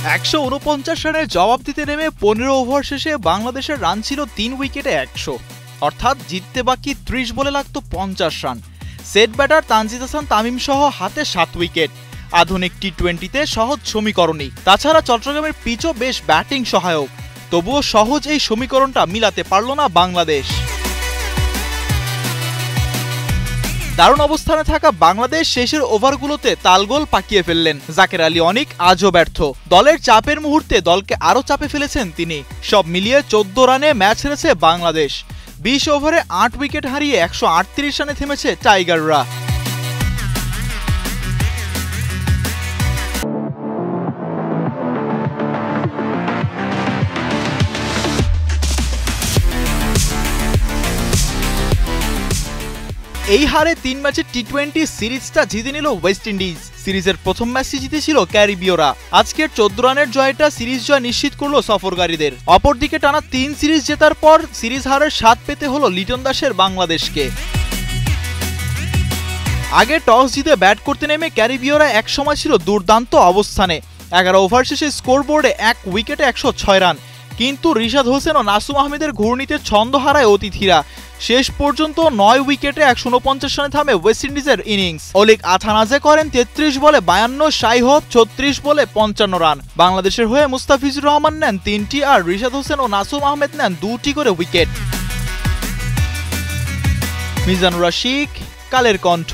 149 রানের জবাব দিতে নেমে 15 ওভার শেষে বাংলাদেশের রান ছিল 3 উইকেটে 100, অর্থাৎ জিততে বাকি 30 বলে লাগতো 50 run. Set batter Tanzid Hasan Tamim সহ হাতে 7 উইকেট। আধুনিক টি-20তে সহজ সমীকরণই। তাছাড়া চট্টগ্রামের পিচও বেশ ব্যাটিং সহায়ক, তবুও সহজ এই সমীকরণটা মিলাতে পারল না বাংলাদেশ। দারুণ অবস্থানে থাকা বাংলাদেশ শেষের ওভারগুলোতে তালগোল পাকিয়ে ফেললেন। জাকের আলী অনিক আজও ব্যর্থ। দলের চাপের মুহূর্তে দলকে আরও চাপে ফেলেছেন তিনি। সব মিলিয়ে 14 রানে ম্যাচ হেরেছে বাংলাদেশ। 20 ওভারে 8 উইকেট হারিয়ে 138 রানে থেমেছে টাইগাররা। এই হারে 3 ম্যাচের টি-20 সিরিজটা জিতে নিল ওয়েস্ট ইন্ডিজ। সিরিজের প্রথম ম্যাচটি জিতেছিল ক্যারিবীয়রা। আজকের 14 রানের জয়টা সিরিজ জয় নিশ্চিত করল সফরকারীদের। অপরদিকে টানা 3 সিরিজ জেতার পর সিরিজ হারের স্বাদ পেতে হলো লিটন দাসের বাংলাদেশকে। আগে টস জিতে ব্যাট করতে নেমে ক্যারিবীয়রা একসময় ছিল দুর্দান্ত অবস্থানে। 11 ওভার শেষে স্কোরবোর্ডে 1 উইকেটে 106 রান, কিন্তু রিশাদ হোসেন ও নাসুম আহমেদের ঘূর্ণিতে ছন্দ হারায় অতিথিরা। শেষ পর্যন্ত 9 উইকেটে 149 রানে থামে ওয়েস্ট ইন্ডিজের ইনিংস। অলিক আথানাজে করেন 33 বলে 52, শাই হোপ 36 বলে 55 রান। বাংলাদেশের হয়ে মুস্তাফিজুর রহমান নেন 3টি আর রিশাদ হোসেন ও নাসুম আহমেদ নেন 2টি করে উইকেট। মিজানুর রশিক, কালের কণ্ঠ।